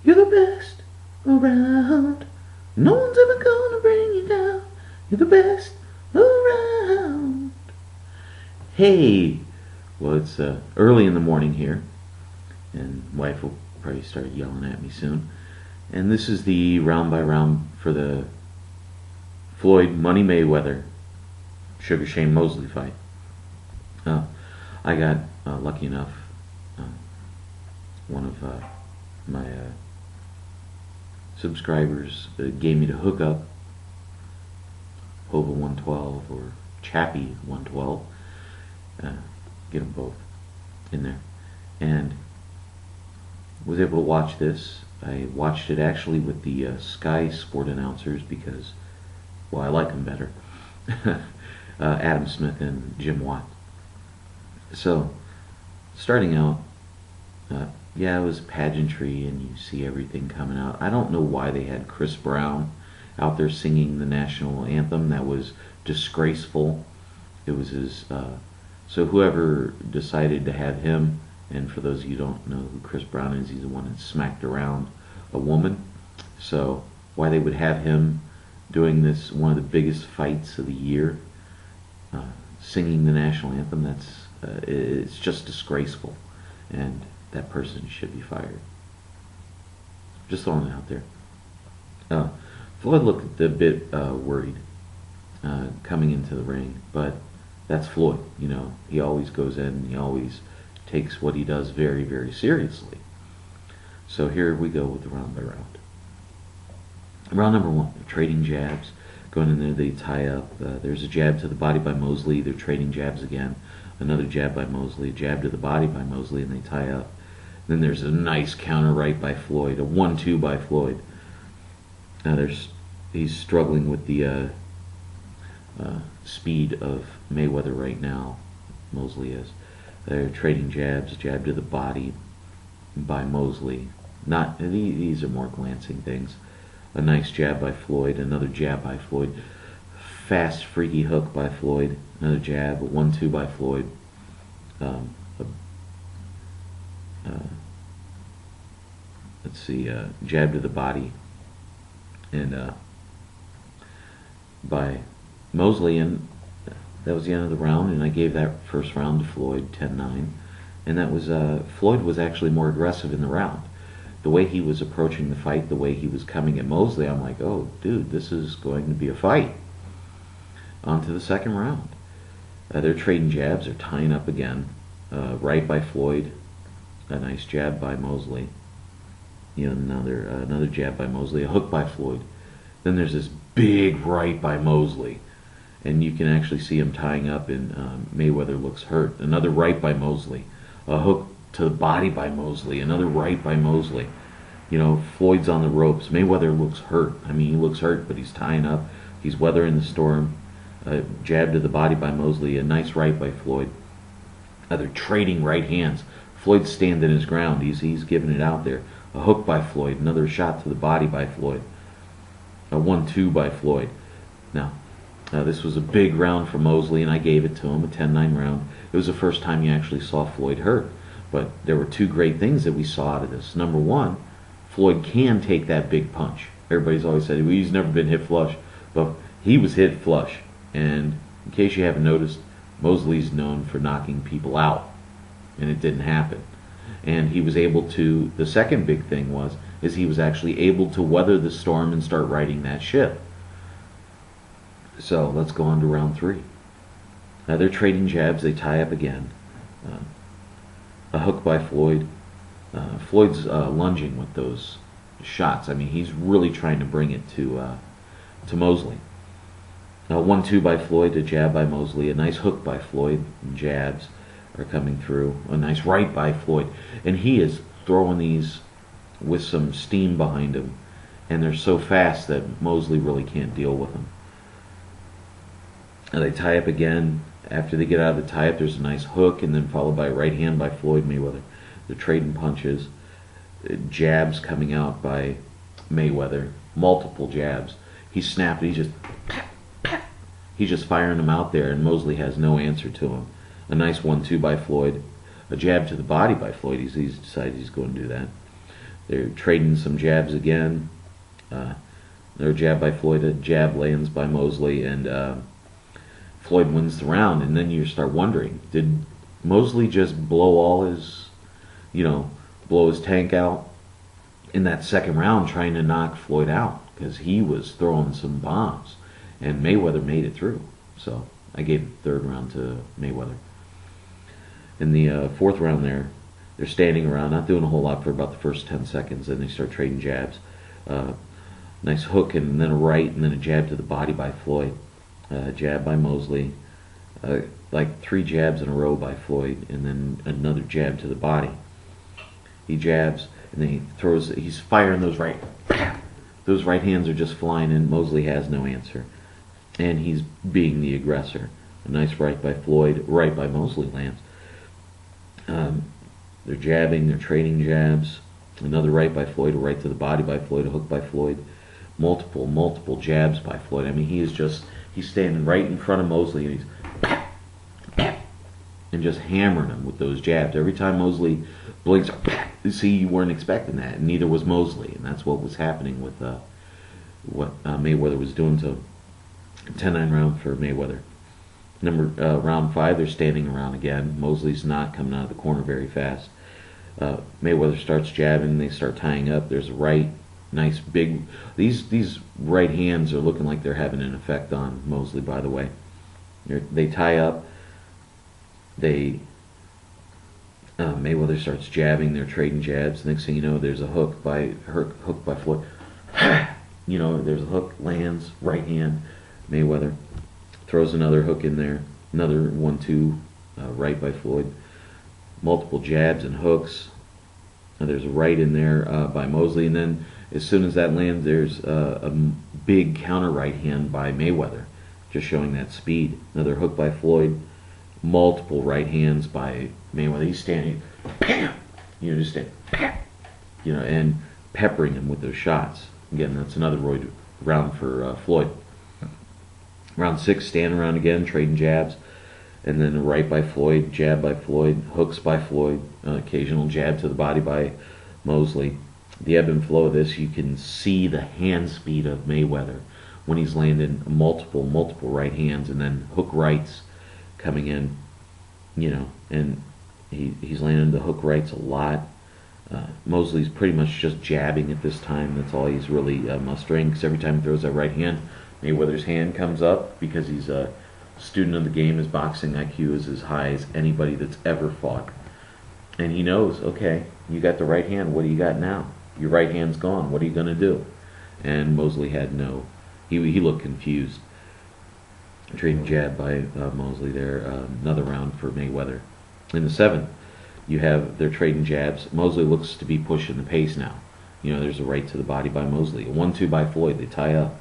You're the best around. No one's ever gonna bring you down. You're the best around. Hey, well, it's early in the morning here, and wife will probably start yelling at me soon. And this is the round by round for the Floyd Money Mayweather Sugar Shane Mosley fight. I got lucky enough. One of my subscribers gave me the hookup, Hova 112 or Chappie 112. Get them both in there, and was able to watch this. I watched it actually with the Sky Sport announcers because, well, I like them better. Adam Smith and Jim Watt. So, starting out, yeah, it was pageantry and you see everything coming out. I don't know why they had Chris Brown out there singing the national anthem. That was disgraceful. It was his, so whoever decided to have him, and for those of you who don't know who Chris Brown is, he's the one that smacked around a woman. So why they would have him doing this, one of the biggest fights of the year, singing the national anthem, it's just disgraceful, and that person should be fired. Just throwing it out there. Floyd looked a bit worried coming into the ring, but that's Floyd. You know, he always goes in, he always takes what he does very, very seriously. So here we go with the round by round. Round number one, they're trading jabs. Going in there, they tie up. There's a jab to the body by Mosley. They're trading jabs again. Another jab by Mosley, a jab to the body by Mosley, and they tie up. Then there's a nice counter right by Floyd, a 1-2 by Floyd. Now he's struggling with the speed of Mayweather right now. Mosley is. They're trading jabs, jab to the body by Mosley. These are more glancing things. A nice jab by Floyd, another jab by Floyd. Fast, freaky hook by Floyd. Another jab, a 1-2 by Floyd. Let's see, jab to the body, and by Mosley, and that was the end of the round. And I gave that first round to Floyd, 10-9, and that was Floyd was actually more aggressive in the round. The way he was approaching the fight, the way he was coming at Mosley, I'm like, oh, dude, this is going to be a fight. On to the second round. They're trading jabs. They're tying up again. Right by Floyd. A nice jab by Mosley. You know, another jab by Mosley. A hook by Floyd. Then there's this big right by Mosley. And you can actually see him tying up, and Mayweather looks hurt. Another right by Mosley. A hook to the body by Mosley. Another right by Mosley. You know, Floyd's on the ropes. Mayweather looks hurt. I mean, he looks hurt, but he's tying up. He's weathering the storm. A jab to the body by Mosley. A nice right by Floyd. They're trading right hands. Floyd's standing his ground. He's giving it out there. A hook by Floyd. Another shot to the body by Floyd. A 1-2 by Floyd. Now, this was a big round for Mosley, and I gave it to him, a 10-9 round. It was the first time you actually saw Floyd hurt. But there were two great things that we saw out of this. Number one, Floyd can take that big punch. Everybody's always said, well, he's never been hit flush. But he was hit flush. And in case you haven't noticed, Mosley's known for knocking people out. And it didn't happen. And he was able to, the second big thing is he was actually able to weather the storm and start riding that ship. So let's go on to round three. Now they're trading jabs. They tie up again. A hook by Floyd. Floyd's lunging with those shots. I mean, he's really trying to bring it to Mosley. A 1-2 by Floyd, a jab by Mosley, a nice hook by Floyd, and jabs are coming through. A nice right by Floyd. And he is throwing these with some steam behind him. And they're so fast that Mosley really can't deal with them. And they tie up again. After they get out of the tie-up, there's a nice hook, and then followed by a right hand by Floyd Mayweather. They're trading punches. Jabs coming out by Mayweather. Multiple jabs. He's snapping. He's just firing them out there, and Mosley has no answer to him. A nice 1-2 by Floyd. A jab to the body by Floyd. He's decided he's going to do that. They're trading some jabs again. Another jab by Floyd, a jab lands by Mosley, and Floyd wins the round. And then you start wondering, did Mosley just blow all his, blow his tank out in that second round trying to knock Floyd out? Because he was throwing some bombs, and Mayweather made it through. So I gave the third round to Mayweather. In the fourth round they're standing around, not doing a whole lot for about the first 10 seconds, then they start trading jabs. Nice hook and then a right and then a jab to the body by Floyd. Jab by Mosley. Like 3 jabs in a row by Floyd, and then another jab to the body. He jabs and then he's firing those right hands are just flying in. Mosley has no answer, and he's being the aggressor. A nice right by Floyd, right by Mosley lands. They're jabbing, they're trading jabs. Another right by Floyd, a right to the body by Floyd, a hook by Floyd. Multiple jabs by Floyd. I mean, he's standing right in front of Mosley, and he's and just hammering him with those jabs. Every time Mosley blinks, you see, you weren't expecting that, and neither was Mosley, and that's what was happening with what Mayweather was doing to 10-9 round for Mayweather. Round 5, they're standing around again. Mosley's not coming out of the corner very fast. Mayweather starts jabbing, they start tying up. There's a right, nice big. These right hands are looking like they're having an effect on Mosley, by the way. They tie up. Mayweather starts jabbing, they're trading jabs. Next thing you know, there's a hook by Floyd. There's a hook, lands, right hand. Mayweather throws another hook in there, another 1-2, right by Floyd. Multiple jabs and hooks. There's a right in there by Mosley, and then as soon as that lands, there's a big counter right hand by Mayweather, just showing that speed. Another hook by Floyd. Multiple right hands by Mayweather. He's standing, bam, just standing, bam, and peppering him with those shots. Again, that's another round for Floyd. Round 6, standing around again, trading jabs, and then a right by Floyd, jab by Floyd, hooks by Floyd, occasional jab to the body by Mosley. The ebb and flow of this, you can see the hand speed of Mayweather when he's landing multiple right hands and then hook rights coming in, and he's landing the hook rights a lot. Mosley's pretty much just jabbing at this time. That's all he's really mustering, because every time he throws that right hand, Mayweather's hand comes up, because he's a student of the game. His boxing IQ is as high as anybody that's ever fought. And he knows, okay, you got the right hand, what do you got now? Your right hand's gone, what are you going to do? And Mosley had he looked confused. Trading jab by Mosley there. Another round for Mayweather. In the 7th, they're trading jabs. Mosley looks to be pushing the pace now. There's a right to the body by Mosley. A 1-2 by Floyd. They tie up.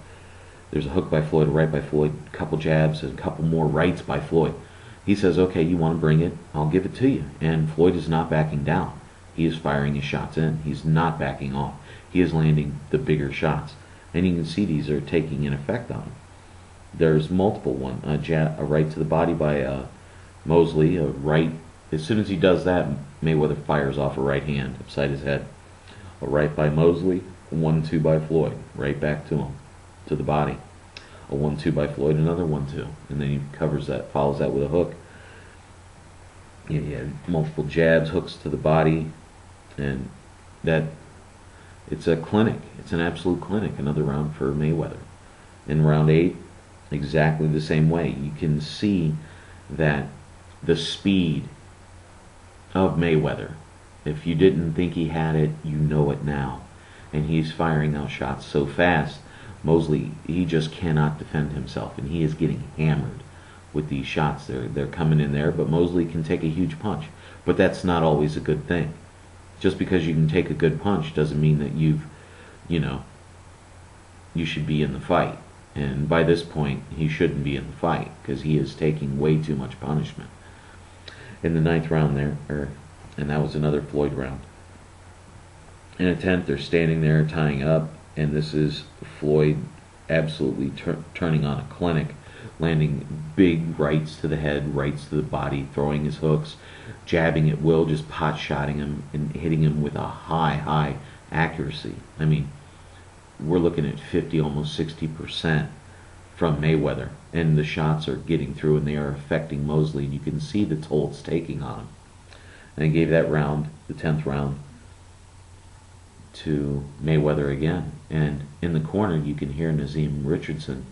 There's a hook by Floyd, a right by Floyd, a couple jabs, and a couple more rights by Floyd. He says, okay, you want to bring it? I'll give it to you. And Floyd is not backing down. He is firing his shots in. He's not backing off. He is landing the bigger shots. And you can see these are taking an effect on him. There's multiple ones. A right to the body by Mosley, a right. As soon as he does that, Mayweather fires off a right hand upside his head. A right by Mosley, a 1-2 by Floyd, right back to him, to the body. A 1-2 by Floyd, another 1-2, and then he follows that with a hook. Multiple jabs, hooks to the body, and it's a clinic. It's an absolute clinic. Another round for Mayweather. In round 8, exactly the same way. You can see that the speed of Mayweather, if you didn't think he had it, you know it now. And he's firing out shots so fast. Mosley, he just cannot defend himself, and he is getting hammered with these shots. They're coming in there, but Mosley can take a huge punch. But that's not always a good thing. Just because you can take a good punch doesn't mean that you should be in the fight. And by this point, he shouldn't be in the fight, because he is taking way too much punishment. In the 9th round and that was another Floyd round. In a 10th, they're standing there tying up, and this is Floyd absolutely turning on a clinic, landing big rights to the head, rights to the body, throwing his hooks, jabbing at will, just pot-shotting him and hitting him with a high accuracy. I mean, we're looking at 50, almost 60% from Mayweather, and the shots are getting through and they are affecting Mosley, and you can see the toll it's taking on him. And he gave that round, the 10th round, to Mayweather again. And in the corner, you can hear Nazim Richardson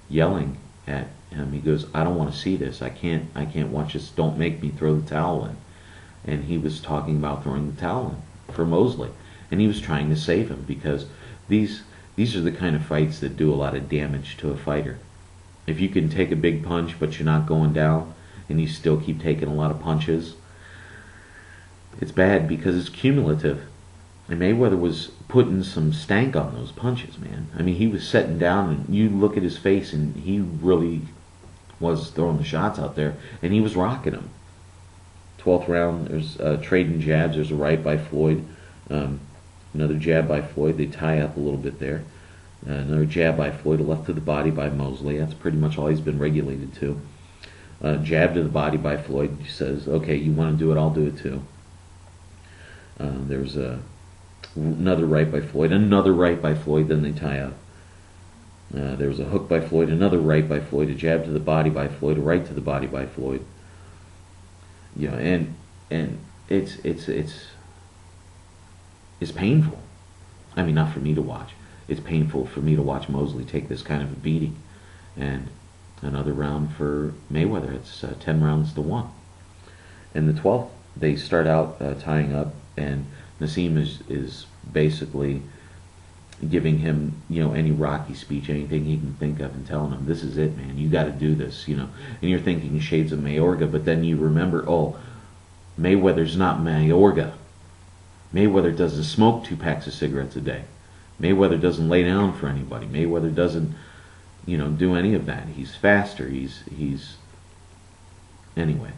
yelling at him. He goes, "I don't want to see this. I can't watch this. Don't make me throw the towel in." And he was talking about throwing the towel in for Mosley, and he was trying to save him, because these are the kind of fights that do a lot of damage to a fighter. If you can take a big punch but you're not going down, and you still keep taking a lot of punches, it's bad because it's cumulative. And Mayweather was putting some stank on those punches, man. I mean, he was setting down, and you look at his face, and he really was throwing the shots out there, and he was rocking them. 12th round, there's trading jabs. There's a right by Floyd, another jab by Floyd. They tie up a little bit there. Another jab by Floyd, a left to the body by Mosley. That's pretty much all he's been regulated to. Jab to the body by Floyd. He says, "Okay, you want to do it, I'll do it too." There's another right by Floyd, another right by Floyd, then they tie up. There was a hook by Floyd, another right by Floyd, a jab to the body by Floyd, a right to the body by Floyd. You know, and it's painful. I mean, not for me to watch. It's painful for me to watch Mosley take this kind of a beating. And another round for Mayweather. It's 10 rounds to 1. And the 12th, they start out tying up, and Nassim is basically giving him, any Rocky speech, anything he can think of, and telling him, "This is it, man. You got to do this," And you're thinking shades of Mayorga, but then you remember, Mayweather's not Mayorga. Mayweather doesn't smoke 2 packs of cigarettes a day. Mayweather doesn't lay down for anybody. Mayweather doesn't, do any of that. He's faster. He's anyway.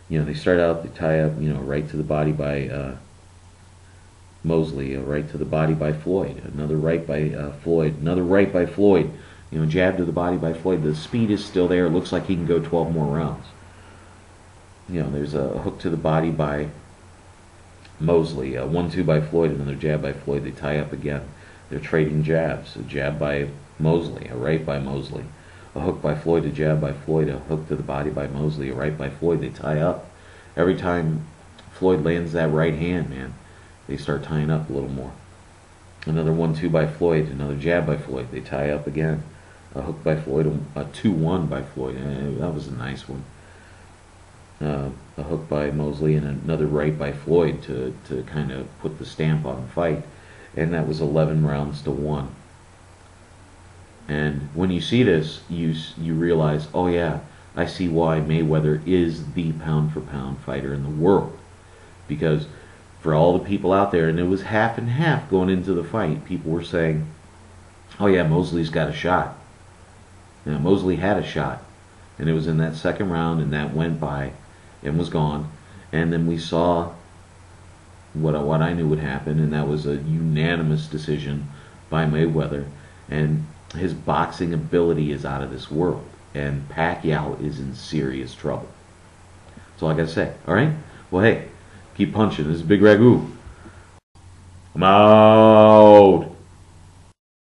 They start out, they tie up, right to the body by Mosley, a right to the body by Floyd, another right by Floyd, another right by Floyd, jab to the body by Floyd. The speed is still there. It looks like he can go 12 more rounds. There's a hook to the body by Mosley, a 1-2 by Floyd, another jab by Floyd. They tie up again. They're trading jabs. A jab by Mosley, a right by Mosley, a hook by Floyd, a jab by Floyd, a hook to the body by Mosley, a right by Floyd. They tie up. Every time Floyd lands that right hand, man, they start tying up a little more. Another 1-2 by Floyd, another jab by Floyd. They tie up again. A hook by Floyd, a 2-1 by Floyd. That was a nice one. A hook by Mosley and another right by Floyd to kind of put the stamp on the fight. And that was 11 rounds to 1. And when you see this, you realize, oh yeah, I see why Mayweather is the pound-for-pound fighter in the world. Because for all the people out there, and it was half and half going into the fight, people were saying, oh yeah, Mosley's got a shot. Now, Mosley had a shot. And it was in that second round, and that went by and was gone. And then we saw what I knew would happen, and that was a unanimous decision by Mayweather. And his boxing ability is out of this world. And Pacquiao is in serious trouble. That's all I got to say. All right? Well, hey, keep punching. This is Bigragu. I'm out.